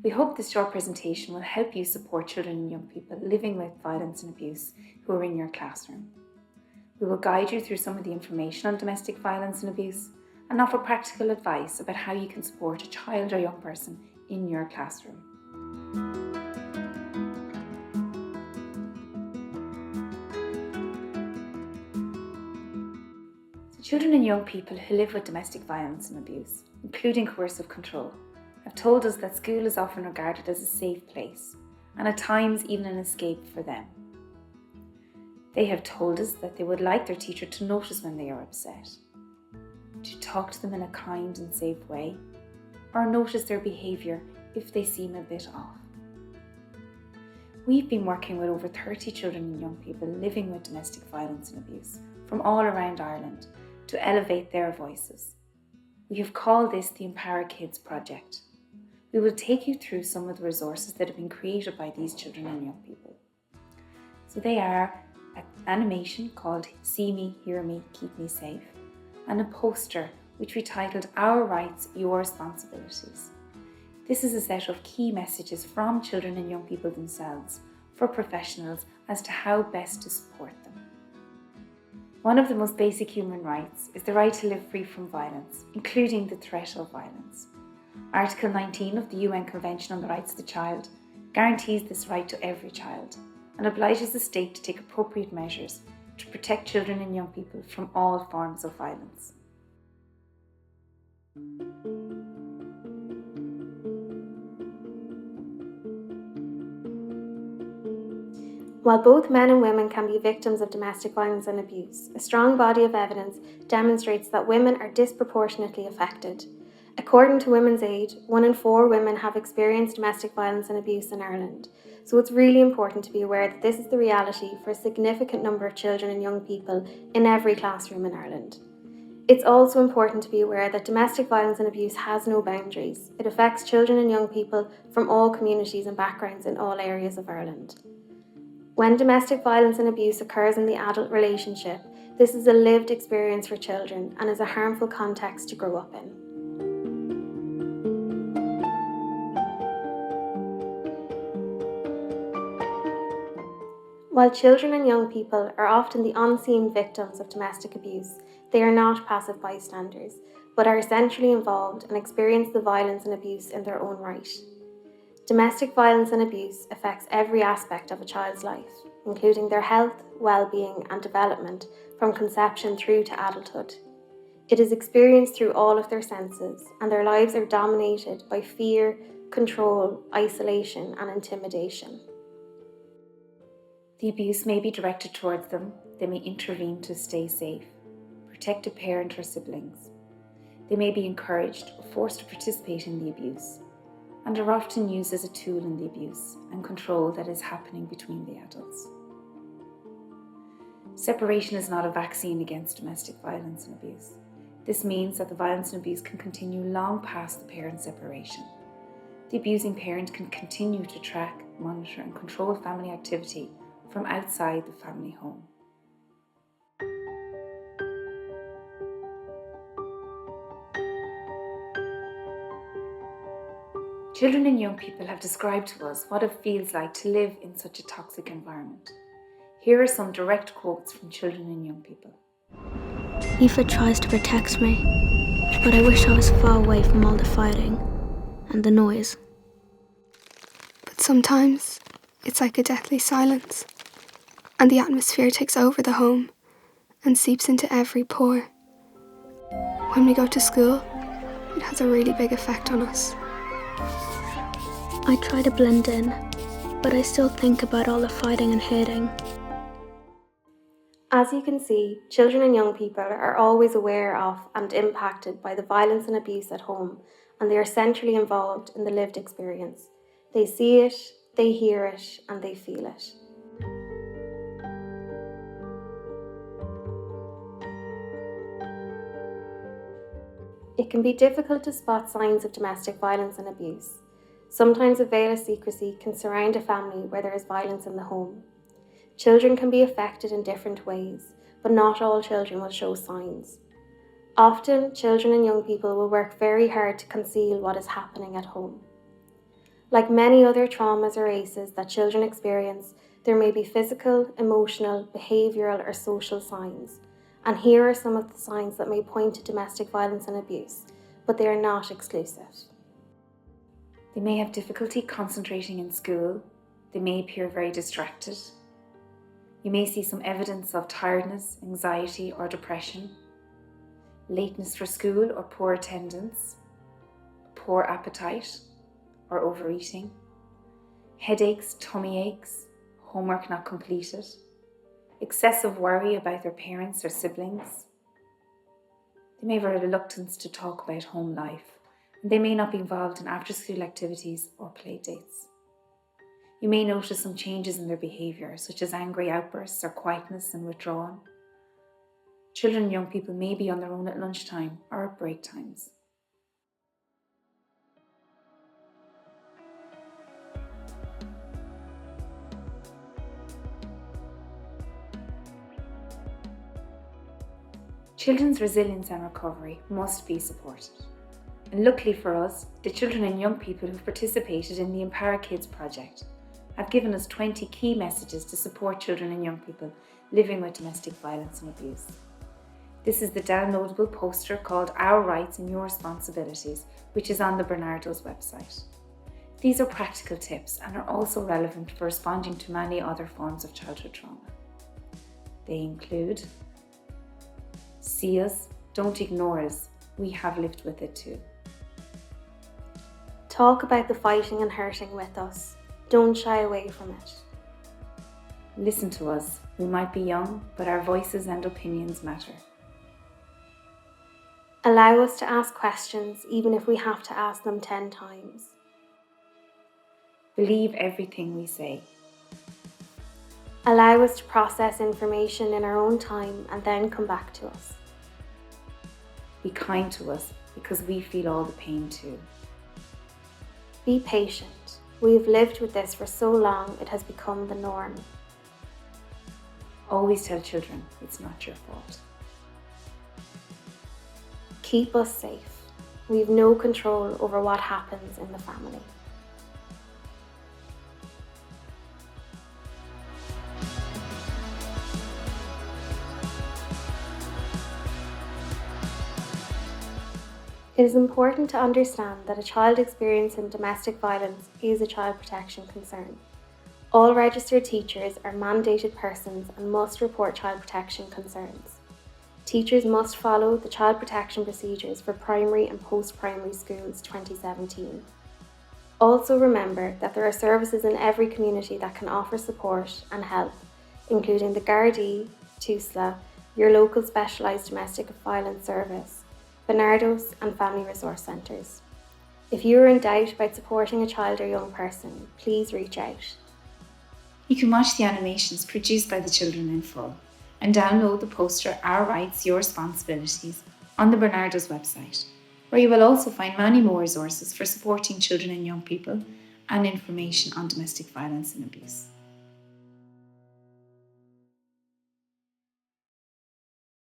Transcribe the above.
We hope this short presentation will help you support children and young people living with violence and abuse who are in your classroom. We will guide you through some of the information on domestic violence and abuse and offer practical advice about how you can support a child or young person in your classroom. Children and young people who live with domestic violence and abuse, including coercive control, have told us that school is often regarded as a safe place and at times even an escape for them. They have told us that they would like their teacher to notice when they are upset, to talk to them in a kind and safe way, or notice their behaviour if they seem a bit off. We've been working with over 30 children and young people living with domestic violence and abuse from all around Ireland to elevate their voices. We have called this the Empower Kids Project. We will take you through some of the resources that have been created by these children and young people. So they are an animation called See Me, Hear Me, Keep Me Safe, and a poster which we titled Our Rights, Your Responsibilities. This is a set of key messages from children and young people themselves for professionals as to how best to support them. One of the most basic human rights is the right to live free from violence, including the threat of violence. Article 19 of the UN Convention on the Rights of the Child guarantees this right to every child and obliges the state to take appropriate measures to protect children and young people from all forms of violence. While both men and women can be victims of domestic violence and abuse, a strong body of evidence demonstrates that women are disproportionately affected. According to Women's Aid, 1 in 4 women have experienced domestic violence and abuse in Ireland, so it's really important to be aware that this is the reality for a significant number of children and young people in every classroom in Ireland. It's also important to be aware that domestic violence and abuse has no boundaries. It affects children and young people from all communities and backgrounds in all areas of Ireland. When domestic violence and abuse occurs in the adult relationship, this is a lived experience for children and is a harmful context to grow up in. While children and young people are often the unseen victims of domestic abuse, they are not passive bystanders, but are essentially involved and experience the violence and abuse in their own right. Domestic violence and abuse affects every aspect of a child's life, including their health, well-being and development from conception through to adulthood. It is experienced through all of their senses, and their lives are dominated by fear, control, isolation and intimidation. The abuse may be directed towards them. They may intervene to stay safe, protect a parent or siblings. They may be encouraged or forced to participate in the abuse, and are often used as a tool in the abuse and control that is happening between the adults. Separation is not a vaccine against domestic violence and abuse. This means that the violence and abuse can continue long past the parent's separation. The abusing parent can continue to track, monitor and control family activity from outside the family home. Children and young people have described to us what it feels like to live in such a toxic environment. Here are some direct quotes from children and young people. Aoife tries to protect me, but I wish I was far away from all the fighting and the noise. But sometimes it's like a deathly silence, and the atmosphere takes over the home and seeps into every pore. When we go to school, it has a really big effect on us. I try to blend in, but I still think about all the fighting and hating. As you can see, children and young people are always aware of and impacted by the violence and abuse at home, and they are centrally involved in the lived experience. They see it, they hear it, and they feel it. It can be difficult to spot signs of domestic violence and abuse. Sometimes a veil of secrecy can surround a family where there is violence in the home. Children can be affected in different ways, but not all children will show signs. Often, children and young people will work very hard to conceal what is happening at home. Like many other traumas or ACEs that children experience, there may be physical, emotional, behavioural, or social signs. And here are some of the signs that may point to domestic violence and abuse, but they are not exclusive. They may have difficulty concentrating in school. They may appear very distracted. You may see some evidence of tiredness, anxiety, or depression, lateness for school or poor attendance, poor appetite or overeating, headaches, tummy aches, homework not completed, excessive worry about their parents or siblings. They may have a reluctance to talk about home life, and they may not be involved in after-school activities or play dates. You may notice some changes in their behaviour, such as angry outbursts or quietness and withdrawal. Children and young people may be on their own at lunchtime or at break times. Children's resilience and recovery must be supported. And luckily for us, the children and young people who've participated in the Empower Kids project have given us 20 key messages to support children and young people living with domestic violence and abuse. This is the downloadable poster called Our Rights and Your Responsibilities, which is on the Barnardos website. These are practical tips and are also relevant for responding to many other forms of childhood trauma. They include: see us, don't ignore us, we have lived with it too. Talk about the fighting and hurting with us. Don't shy away from it. Listen to us. We might be young, but our voices and opinions matter. Allow us to ask questions, even if we have to ask them 10 times. Believe everything we say. Allow us to process information in our own time and then come back to us. Be kind to us because we feel all the pain too. Be patient. We have lived with this for so long, it has become the norm. Always tell children it's not your fault. Keep us safe. We have no control over what happens in the family. It is important to understand that a child experiencing domestic violence is a child protection concern. All registered teachers are mandated persons and must report child protection concerns. Teachers must follow the child protection procedures for primary and post-primary schools 2017. Also remember that there are services in every community that can offer support and help, including the Gardaí, TUSLA, your local specialised domestic violence service, Barnardos and family resource centres. If you are in doubt about supporting a child or young person, please reach out. You can watch the animations produced by the children in full and download the poster Our Rights, Your Responsibilities on the Barnardos website, where you will also find many more resources for supporting children and young people and information on domestic violence and abuse.